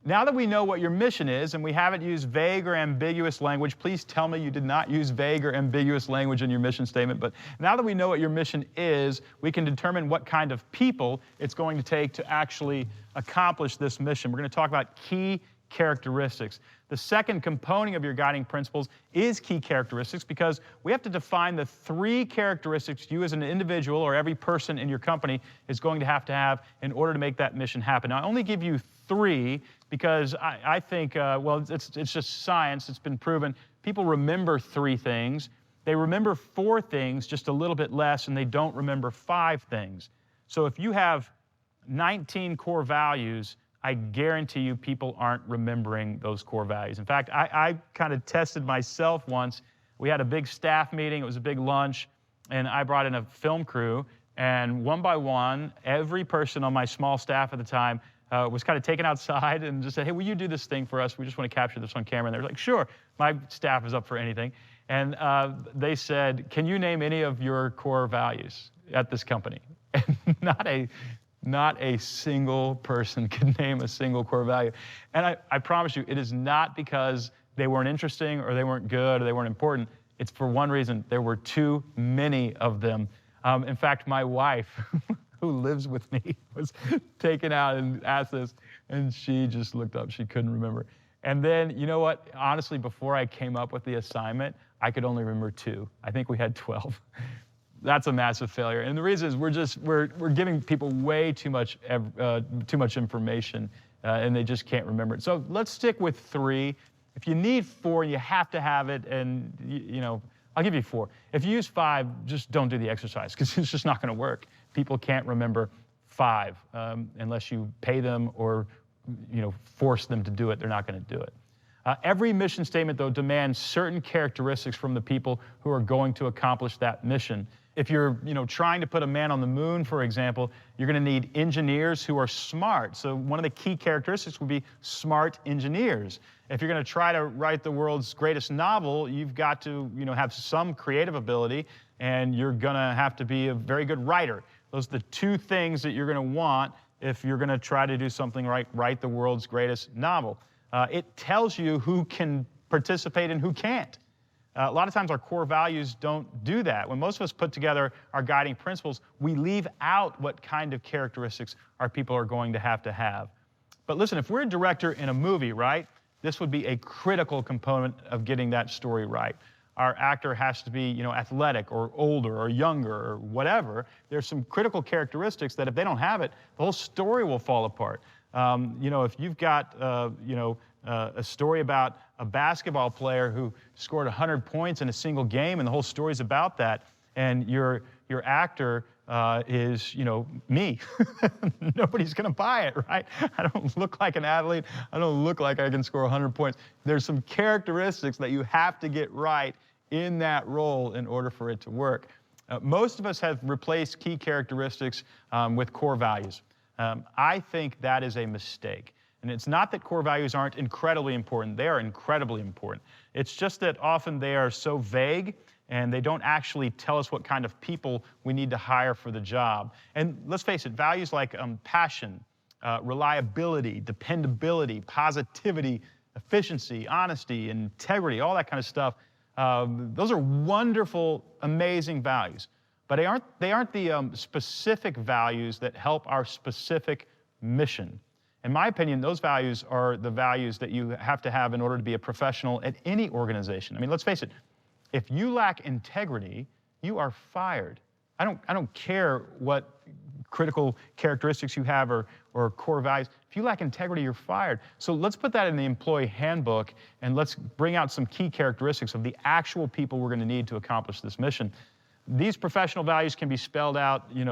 Now that we know what your mission is, and we haven't used vague or ambiguous language, please tell me you did not use vague or ambiguous language in your mission statement, but now that we know what your mission is, we can determine what kind of people it's going to take to actually accomplish this mission. We're going to talk about key characteristics. The second component of your guiding principles is key characteristics, because we have to define the 3 characteristics you as an individual or every person in your company is going to have in order to make that mission happen. Now, I only give you 3 because I think, well, it's just science. It's been proven. People remember 3 things. They remember 4 things, just a little bit less, and they don't remember 5 things. So if you have 19 core values, I guarantee you people aren't remembering those core values. In fact, I kind of tested myself once. We had a big staff meeting. It was a big lunch, and I brought in a film crew, and one by one, every person on my small staff at the time was kind of taken outside and just said, hey, will you do this thing for us? We just want to capture this on camera. And they were like, sure. My staff is up for anything. And they said, can you name any of your core values at this company? And not a single person could name a single core value. And I promise you, it is not because they weren't interesting or they weren't good or they weren't important. It's for one reason: there were too many of them. In fact, my wife, who lives with me, was taken out and asked this, and she just looked up. She couldn't remember. And then, you know what? Honestly, before I came up with the assignment, I could only remember 2. I think we had 12. That's a massive failure. And the reason is we're giving people way too much information, and they just can't remember it. So let's stick with 3. If you need 4, you have to have it, and you know, I'll give you 4. If you use 5, just don't do the exercise, because it's just not going to work. People can't remember 5 unless you pay them or force them to do it. They're not going to do it. Every mission statement, though, demands certain characteristics from the people who are going to accomplish that mission. If you're trying to put a man on the moon, for example, you're going to need engineers who are smart. So one of the key characteristics would be smart engineers. If you're going to try to write the world's greatest novel, you've got to have some creative ability, and you're going to have to be a very good writer. Those are the 2 things that you're going to want if you're going to try to do something like write the world's greatest novel. It tells you who can participate and who can't. A lot of times our core values don't do that. When most of us put together our guiding principles, we leave out what kind of characteristics our people are going to have. But listen, if we're a director in a movie, right, this would be a critical component of getting that story right. Our actor has to be, athletic or older or younger or whatever. There's some critical characteristics that if they don't have it, the whole story will fall apart. If you've got, a story about a basketball player who scored 100 points in a single game, and the whole story's about that, and your actor is, me. Nobody's going to buy it, right? I don't look like an athlete. I don't look like I can score 100 points. There's some characteristics that you have to get right in that role in order for it to work. Most of us have replaced key characteristics with core values. I think that is a mistake. And it's not that core values aren't incredibly important. They are incredibly important. It's just that often they are so vague, and they don't actually tell us what kind of people we need to hire for the job. And let's face it, values like passion, reliability, dependability, positivity, efficiency, honesty, integrity, all that kind of stuff, those are wonderful, amazing values. But they aren't the specific values that help our specific mission. In my opinion, those values are the values that you have to have in order to be a professional at any organization. I mean, let's face it, if you lack integrity, you are fired. I don't care what critical characteristics you have or core values. If you lack integrity, you're fired. So let's put that in the employee handbook, and let's bring out some key characteristics of the actual people we're going to need to accomplish this mission. These professional values can be spelled out, in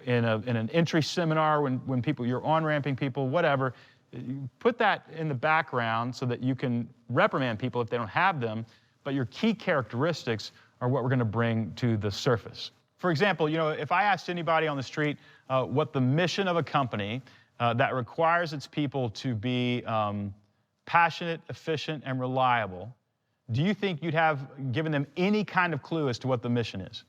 an entry seminar when you're on-ramping people, whatever. You put that in the background so that you can reprimand people if they don't have them, but your key characteristics are what we're going to bring to the surface. For example, if I asked anybody on the street what the mission of a company that requires its people to be passionate, efficient, and reliable, do you think you'd have given them any kind of clue as to what the mission is?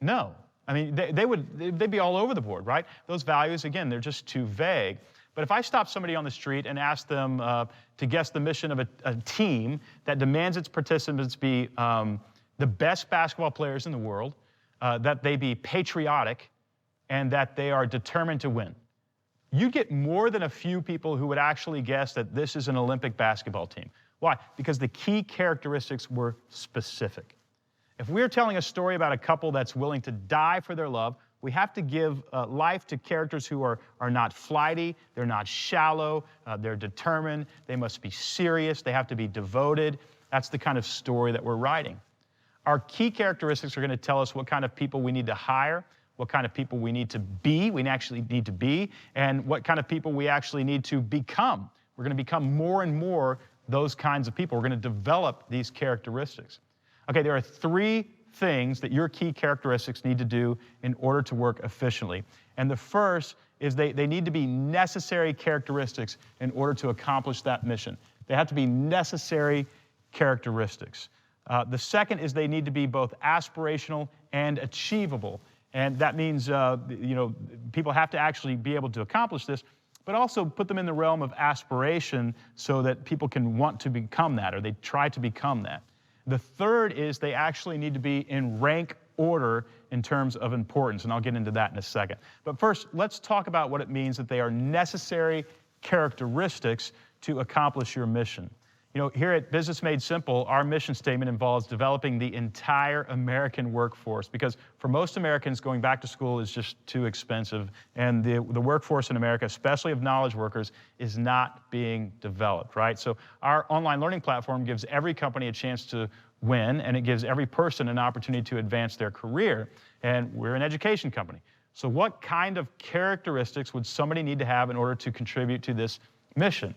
No. I mean, they'd be all over the board, right? Those values, again, they're just too vague. But if I stop somebody on the street and ask them to guess the mission of a team that demands its participants be the best basketball players in the world, that they be patriotic, and that they are determined to win, you get more than a few people who would actually guess that this is an Olympic basketball team. Why? Because the key characteristics were specific. If we're telling a story about a couple that's willing to die for their love, we have to give life to characters who are not flighty, they're not shallow, they're determined, they must be serious, they have to be devoted. That's the kind of story that we're writing. Our key characteristics are going to tell us what kind of people we need to hire, what kind of people we need to be, and what kind of people we actually need to become. We're going to become more and more those kinds of people. We're going to develop these characteristics. Okay, there are 3 things that your key characteristics need to do in order to work efficiently. And the first is they need to be necessary characteristics in order to accomplish that mission. They have to be necessary characteristics. The second is they need to be both aspirational and achievable. And that means, people have to actually be able to accomplish this, but also put them in the realm of aspiration so that people can want to become that, or they try to become that. The third is they actually need to be in rank order in terms of importance, and I'll get into that in a second. But first, let's talk about what it means that they are necessary characteristics to accomplish your mission. Here at Business Made Simple, our mission statement involves developing the entire American workforce, because for most Americans, going back to school is just too expensive, and the workforce in America, especially of knowledge workers, is not being developed, right? So our online learning platform gives every company a chance to win, and it gives every person an opportunity to advance their career, and we're an education company. So what kind of characteristics would somebody need to have in order to contribute to this mission?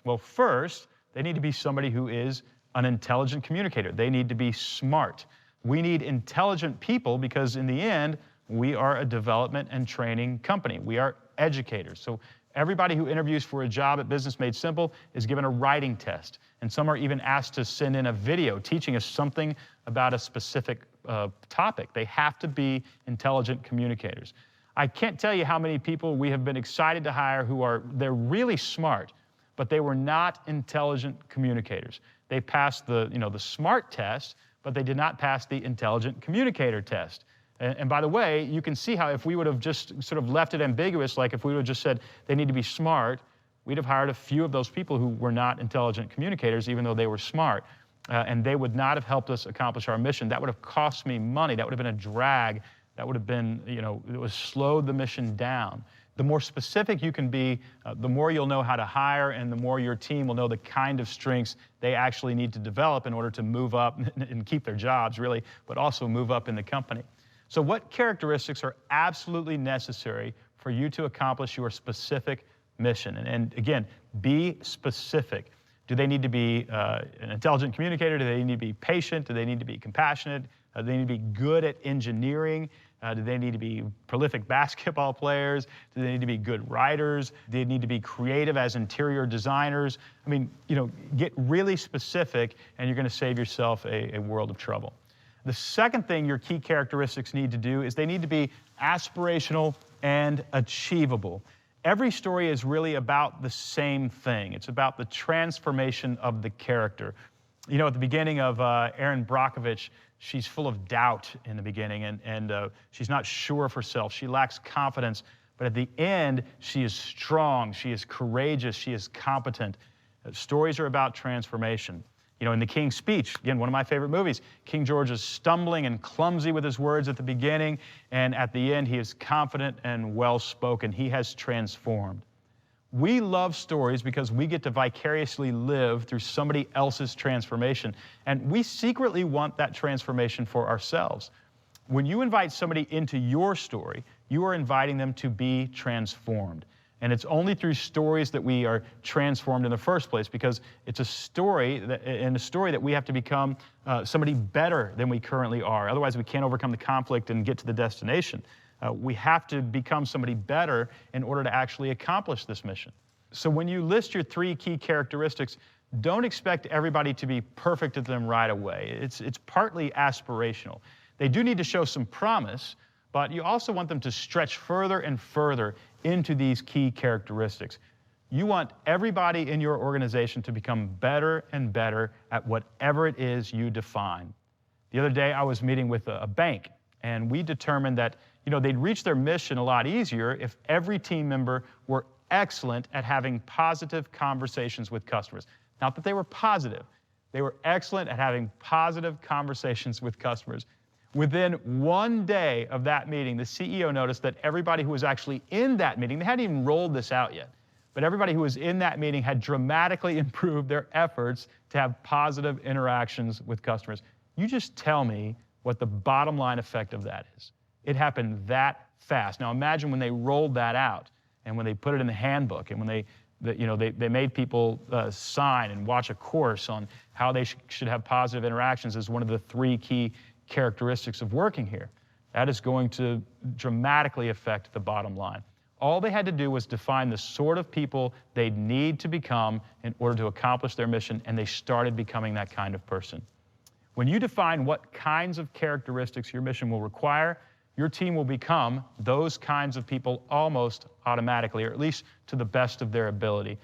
Well, first, they need to be somebody who is an intelligent communicator. They need to be smart. We need intelligent people because in the end, we are a development and training company. We are educators. So everybody who interviews for a job at Business Made Simple is given a writing test. And some are even asked to send in a video teaching us something about a specific topic. They have to be intelligent communicators. I can't tell you how many people we have been excited to hire they're really smart, but they were not intelligent communicators. They passed the SMART test, but they did not pass the intelligent communicator test. And by the way, you can see how if we would have just sort of left it ambiguous, like if we would have just said they need to be smart, we'd have hired a few of those people who were not intelligent communicators, even though they were smart. And they would not have helped us accomplish our mission. That would have cost me money. That would have been a drag. That would have been, it would have slowed the mission down. The more specific you can be, the more you'll know how to hire, and the more your team will know the kind of strengths they actually need to develop in order to move up and keep their jobs, really, but also move up in the company. So what characteristics are absolutely necessary for you to accomplish your specific mission? And again, be specific. Do they need to be an intelligent communicator? Do they need to be patient? Do they need to be compassionate? Do they need to be good at engineering? Do they need to be prolific basketball players? Do they need to be good writers? Do they need to be creative as interior designers? I mean, get really specific, and you're going to save yourself a world of trouble. The second thing your key characteristics need to do is they need to be aspirational and achievable. Every story is really about the same thing. It's about the transformation of the character. At the beginning of Erin Brockovich, she's full of doubt in the beginning, and she's not sure of herself. She lacks confidence. But at the end, she is strong, she is courageous, she is competent. Stories are about transformation. In The King's Speech, again, one of my favorite movies, King George is stumbling and clumsy with his words at the beginning, and at the end, he is confident and well-spoken. He has transformed. We love stories because we get to vicariously live through somebody else's transformation, and we secretly want that transformation for ourselves. When you invite somebody into your story, you are inviting them to be transformed. And it's only through stories that we are transformed in the first place, because it's a story that we have to become somebody better than we currently are. Otherwise, we can't overcome the conflict and get to the destination. We have to become somebody better in order to actually accomplish this mission. So when you list your 3 key characteristics, don't expect everybody to be perfect at them right away. It's partly aspirational. They do need to show some promise, but you also want them to stretch further and further into these key characteristics. You want everybody in your organization to become better and better at whatever it is you define. The other day, I was meeting with a bank, and we determined that they'd reach their mission a lot easier if every team member were excellent at having positive conversations with customers. Not that they were positive. They were excellent at having positive conversations with customers. Within one day of that meeting, the CEO noticed that everybody who was actually in that meeting, they hadn't even rolled this out yet, but everybody who was in that meeting had dramatically improved their efforts to have positive interactions with customers. You just tell me what the bottom line effect of that is. It happened that fast. Now imagine when they rolled that out and when they put it in the handbook and when they made people sign and watch a course on how they should have positive interactions as one of the 3 key characteristics of working here. That is going to dramatically affect the bottom line. All they had to do was define the sort of people they'd need to become in order to accomplish their mission, and they started becoming that kind of person. When you define what kinds of characteristics your mission will require, your team will become those kinds of people almost automatically, or at least to the best of their ability.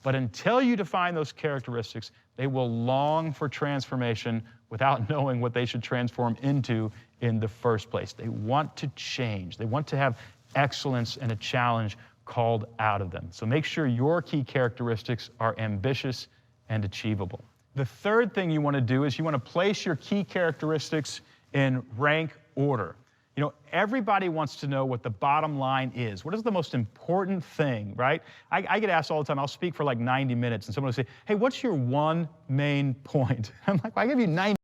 But until you define those characteristics, they will long for transformation without knowing what they should transform into in the first place. They want to change. They want to have excellence and a challenge called out of them. So make sure your key characteristics are ambitious and achievable. The third thing you want to do is you want to place your key characteristics in rank order. Everybody wants to know what the bottom line is. What is the most important thing, right? I get asked all the time. I'll speak for like 90 minutes, and someone will say, hey, what's your one main point? I'm like, well, I give you 90